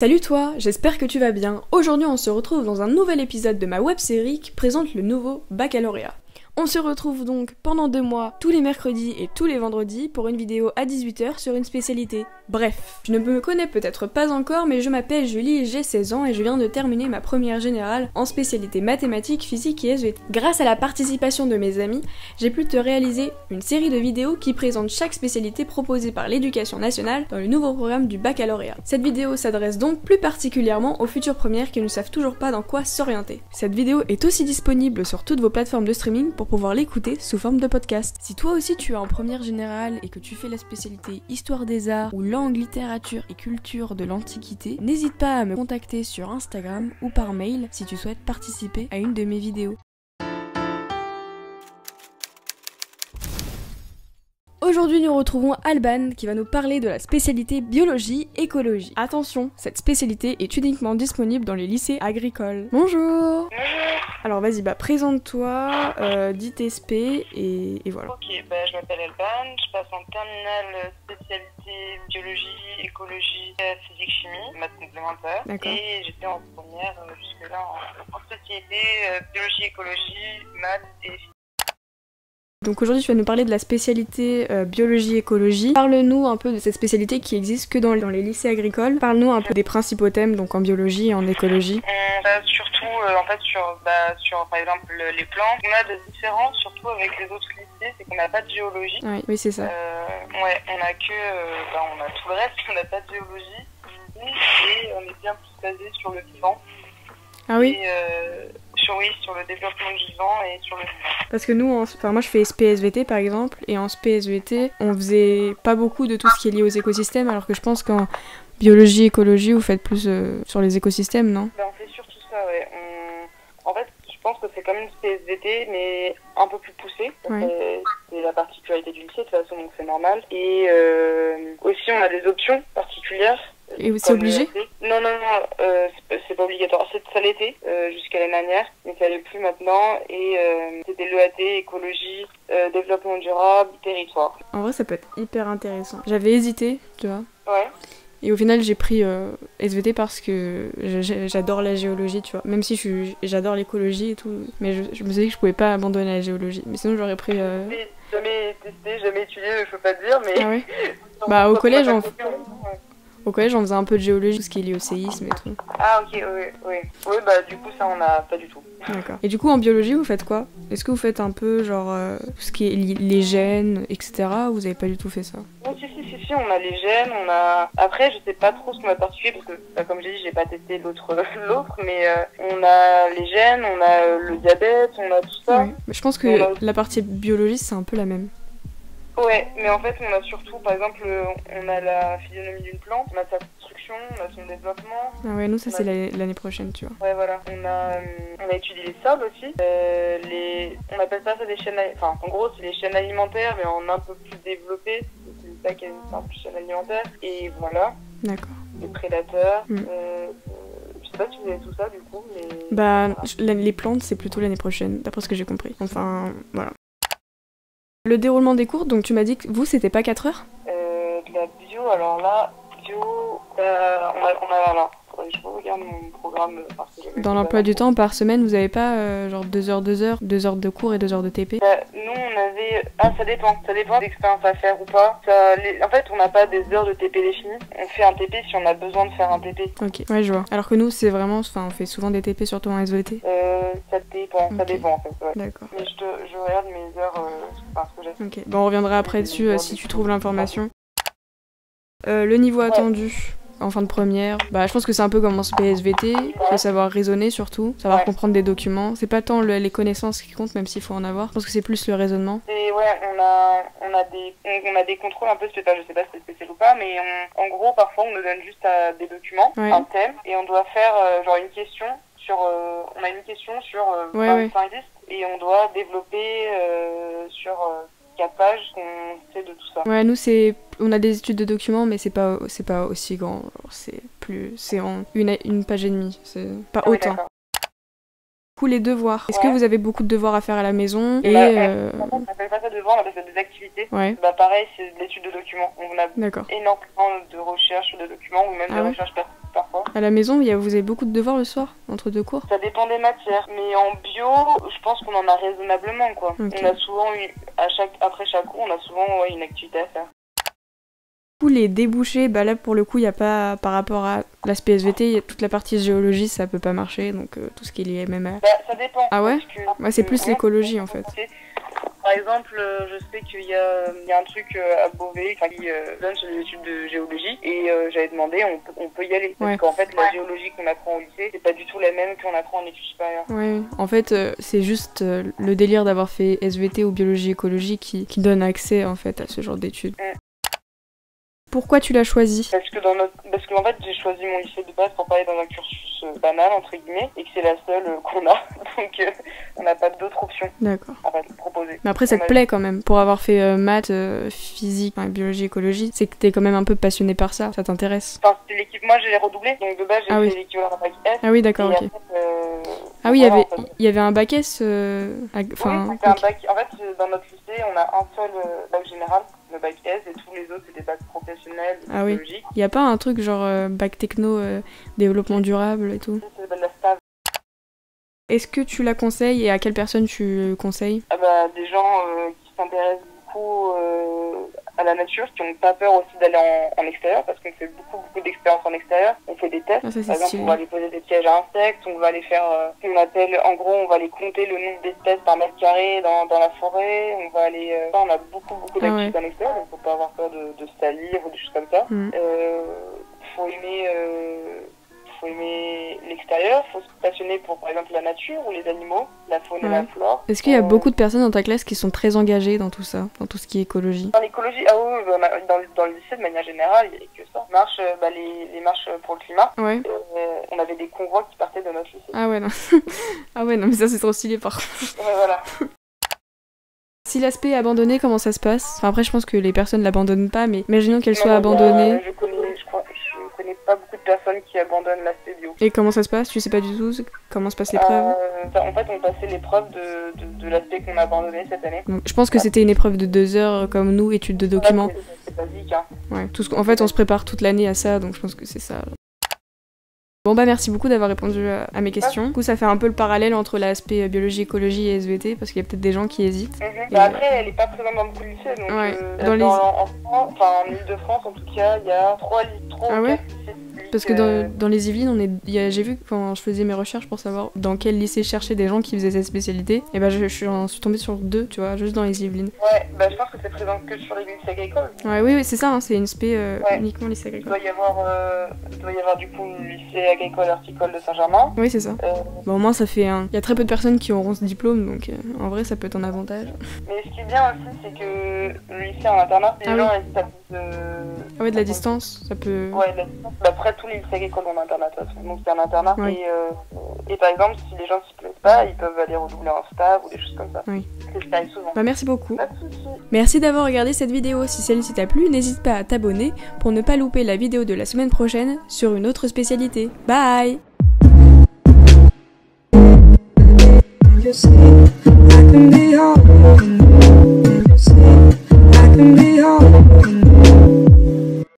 Salut toi, j'espère que tu vas bien. Aujourd'hui on se retrouve dans un nouvel épisode de ma web-série qui présente le nouveau baccalauréat. On se retrouve donc pendant 2 mois, tous les mercredis et tous les vendredis, pour une vidéo à 18h sur une spécialité. Bref, je ne me connais peut-être pas encore, mais je m'appelle Julie, j'ai 16 ans et je viens de terminer ma première générale en spécialité mathématiques, physique et SVT. Grâce à la participation de mes amis, j'ai pu te réaliser une série de vidéos qui présentent chaque spécialité proposée par l'éducation nationale dans le nouveau programme du baccalauréat. Cette vidéo s'adresse donc plus particulièrement aux futures premières qui ne savent toujours pas dans quoi s'orienter. Cette vidéo est aussi disponible sur toutes vos plateformes de streaming pour pouvoir l'écouter sous forme de podcast. Si toi aussi tu es en première générale et que tu fais la spécialité Histoire des Arts ou Langue, Littérature et Culture de l'Antiquité, n'hésite pas à me contacter sur Instagram ou par mail si tu souhaites participer à une de mes vidéos. Aujourd'hui, nous retrouvons Alban qui va nous parler de la spécialité biologie-écologie. Attention, cette spécialité est uniquement disponible dans les lycées agricoles. Bonjour. Bonjour. Alors vas-y, dis-toi, dis tes spé et voilà. Ok, je m'appelle Alban, je passe en terminale spécialité biologie, écologie, physique, chimie, maths complémentaire. D'accord. Et j'étais en première jusque-là en spécialité biologie, écologie, maths et physique. Donc aujourd'hui tu vas nous parler de la spécialité biologie-écologie. Parle-nous un peu de cette spécialité qui existe que dans les lycées agricoles. Parle-nous un peu des principaux thèmes donc en biologie et en écologie. Surtout sur par exemple les plantes. On a des différences surtout avec les autres lycées, c'est qu'on n'a pas de géologie. Oui c'est ça. On a on a tout le reste, on n'a pas de géologie. Et on est bien plus basé sur le vivant. Ah oui. Et, sur le développement du vivant et sur le vivant. Parce que nous, moi je fais SP-SVT par exemple, et en SP-SVT, on faisait pas beaucoup de tout ce qui est lié aux écosystèmes, alors que je pense qu'en biologie, écologie, vous faites plus sur les écosystèmes, non? On fait surtout ça, ouais. En fait, je pense que c'est comme une SP-SVT, mais un peu plus poussée. Ouais. C'est la particularité du lycée, de toute façon, donc c'est normal. Et aussi, on a des options particulières. Et c'est obligé? Non, c'est pas obligatoire. Ça l'était jusqu'à l'année dernière, mais ça l'est plus maintenant. Et c'était l'EAT, écologie, développement durable, territoire. En vrai, ça peut être hyper intéressant. J'avais hésité, tu vois. Ouais. Et au final, j'ai pris SVT parce que j'adore la géologie, tu vois. Même si j'adore l'écologie et tout, mais je me suis dit que je pouvais pas abandonner la géologie. Mais sinon, j'aurais pris... Jamais testé, jamais étudié, je peux pas te dire, mais... Ah ouais. Au collège, Au collège, on faisait un peu de géologie, tout ce qui est lié au séisme et tout. Ah ok, oui. Oui, du coup, ça, on a pas du tout. D'accord. Et du coup, en biologie, vous faites quoi? Est-ce que vous faites un peu, genre, tout ce qui est les gènes, etc. ou vous avez pas du tout fait ça? Bon, si, on a les gènes, on a... Après, je sais pas trop ce qu'on a particulier, parce que, comme j'ai dit, j'ai pas testé l'autre, mais on a les gènes, on a le diabète, on a tout ça. Ouais. Mais je pense que la partie biologie, c'est un peu la même. Ouais, mais en fait, on a surtout, par exemple, on a la physionomie d'une plante, on a sa construction, on a son développement. Ah ouais, nous, ça, c'est l'année prochaine, tu vois. Ouais, voilà. On a étudié les sols aussi. On appelle ça des chaînes... Enfin, en gros, c'est les chaînes alimentaires, mais en un peu plus développé. C'est ça qui est une simple chaîne alimentaire. Et voilà. D'accord. Les prédateurs. Je sais pas si vous avez tout ça, du coup, mais... Voilà. Les plantes, c'est plutôt l'année prochaine, d'après ce que j'ai compris. Enfin, voilà. Le déroulement des cours, donc tu m'as dit que vous, c'était pas 4 heures? De la bio, alors là, on a là. Je regarde mon programme. Dans l'emploi du temps, par semaine, vous avez pas genre 2 heures de cours et 2 heures de TP? Nous, on avait... Ah, ça dépend d'expérience à faire ou pas. En fait, on n'a pas des heures de TP définies. On fait un TP si on a besoin de faire un TP. Ok, ouais, je vois. Alors que nous, c'est vraiment... Enfin, on fait souvent des TP, surtout en SVT. Ça dépend en fait, ouais. D'accord. Mais je regarde mes heures, ce que j'ai. Ok, bon, on reviendra après dessus si tu trouves l'information. Le niveau attendu en fin de première, je pense que c'est un peu comme en SVT, il faut savoir raisonner surtout, savoir comprendre des documents. C'est pas tant les connaissances qui comptent, même s'il faut en avoir. Je pense que c'est plus le raisonnement. Et ouais, on a des contrôles un peu spéciaux, je sais pas si c'est spécial ou pas, mais en gros, parfois, on nous donne juste des documents, un thème, et on doit faire genre une question sur... on a une question sur 25 listes, et on doit développer sur 4 pages qu'on sait de tout ça. Ouais, nous, on a des études de documents, mais c'est pas aussi grand. C'est en une page et demie, c'est pas autant. D'accord. Du coup, les devoirs. Est-ce que vous avez beaucoup de devoirs à faire à la maison? On appelle pas ça devoirs, on appelle ça des activités. Ouais. Pareil, c'est de l'étude de documents. On a D'accord. énormément de recherches de documents, ou même de recherches parfois. À la maison, vous avez beaucoup de devoirs le soir, entre 2 cours? Ça dépend des matières, mais en bio, je pense qu'on en a raisonnablement, quoi. Okay. On a souvent après chaque cours, on a souvent une activité à faire. Les débouchés, bah là pour le coup il n'y a pas, par rapport à l'aspect SVT, y a toute la partie géologie, ça peut pas marcher, donc tout ce qui est lié MMA. Bah, ça dépend. Ah ouais? Ouais, c'est plus l'écologie en fait. Par exemple, je sais qu'il y a un truc à Beauvais qui donne sur les études de géologie et j'avais demandé, on peut y aller. Parce qu'en fait, la géologie qu'on apprend au lycée, c'est pas du tout la même qu'on apprend en études supérieures. Ouais, en fait, c'est juste le délire d'avoir fait SVT ou biologie écologie qui donne accès en fait à ce genre d'études. Pourquoi tu l'as choisi? Parce qu'en fait j'ai choisi mon lycée de base pour pas aller dans un cursus banal entre guillemets et que c'est la seule qu'on a, donc on n'a pas d'autres options. D'accord. À proposer. Mais après ça te plaît quand même, pour avoir fait maths, physique, biologie, écologie, c'est que t'es quand même un peu passionné par ça t'intéresse? Enfin c'est l'équipe, moi j'ai redoublé, donc de base j'ai fait l'équivalent d'un bac S. Ah oui d'accord, ok. Ah oui, il y avait un bac S, enfin... Oui, c'était un bac, en fait dans notre lycée on a un seul bac général, le bac S, et tous les autres c'est des bacs professionnels, biologiques. Il y a pas un truc genre bac techno, développement durable et tout? C'est de la STAV. Est-ce que tu la conseilles et à quelle personne tu conseilles? Des gens qui s'intéressent beaucoup à la nature, qui n'ont pas peur aussi d'aller en extérieur, parce qu'on fait beaucoup d'expériences en extérieur. On fait des tests, par exemple on va aller poser des pièges à insectes, on va aller faire ce qu'on appelle, en gros on va aller compter le nombre d'espèces par mètre carré dans la forêt, on va aller... on a beaucoup d'activités en extérieur, donc faut pas avoir peur de salir ou des choses comme ça. Faut aimer l'extérieur, faut se passionner pour par exemple la nature ou les animaux, la faune et la flore. Est-ce qu'il y a beaucoup de personnes dans ta classe qui sont très engagées dans tout ça, dans tout ce qui est écologie? Dans l'écologie, dans le lycée de manière générale, il n'y avait que ça. Les marches pour le climat, on avait des convois qui partaient de notre lycée. Ah ouais, non. Ah ouais, non mais ça c'est trop stylé par contre. Ouais, voilà. Si l'aspect est abandonné, comment ça se passe? Enfin, après je pense que les personnes l'abandonnent pas, mais imaginons qu'elle soit abandonnée. Je connais pas beaucoup de personnes qui abandonnent l'aspect bio. Et comment ça se passe? Tu sais pas du tout comment se passent l'épreuve? En fait, on passait l'épreuve de l'aspect qu'on a abandonné cette année. Donc, je pense que c'était une épreuve de 2 heures comme nous, étude de documents. C'est basique, hein. Ouais, en fait, on se prépare toute l'année à ça, donc je pense que c'est ça. Bon bah merci beaucoup d'avoir répondu à mes questions. Du coup ça fait un peu le parallèle entre l'aspect biologie, écologie et SVT parce qu'il y a peut-être des gens qui hésitent. Après elle est pas présente dans beaucoup de lycées donc en Ile-de-France en tout cas il y a 3 lycées. Parce que dans les Yvelines, j'ai vu quand je faisais mes recherches pour savoir dans quel lycée chercher des gens qui faisaient cette spécialité, et bah je suis tombée sur 2, tu vois, juste dans les Yvelines. Ouais, bah je pense que c'est présent que sur les lycées agricoles. Ouais, oui, c'est ça, hein, c'est une spé uniquement lycée agricole. Il doit y avoir du coup le lycée agricole horticole de Saint-Germain. Oui, c'est ça. Bon, au moins ça fait il y a très peu de personnes qui auront ce diplôme, donc en vrai ça peut être un avantage. Mais ce qui est bien aussi, c'est que le lycée en internat, les gens hésitent à Ah ouais, de la distance, ça peut... Ouais, de la distance. Après, tous les lycées agricoles ont un internat, de toute façon. Donc c'est un internat. Oui. Et par exemple, si les gens s'y plaisent pas, ils peuvent aller redoubler en stage ou des choses comme ça. Oui. C'est ce qui arrive souvent. Bah merci beaucoup. Pas de soucis. Merci d'avoir regardé cette vidéo. Si celle-ci t'a plu, n'hésite pas à t'abonner pour ne pas louper la vidéo de la semaine prochaine sur une autre spécialité. Bye!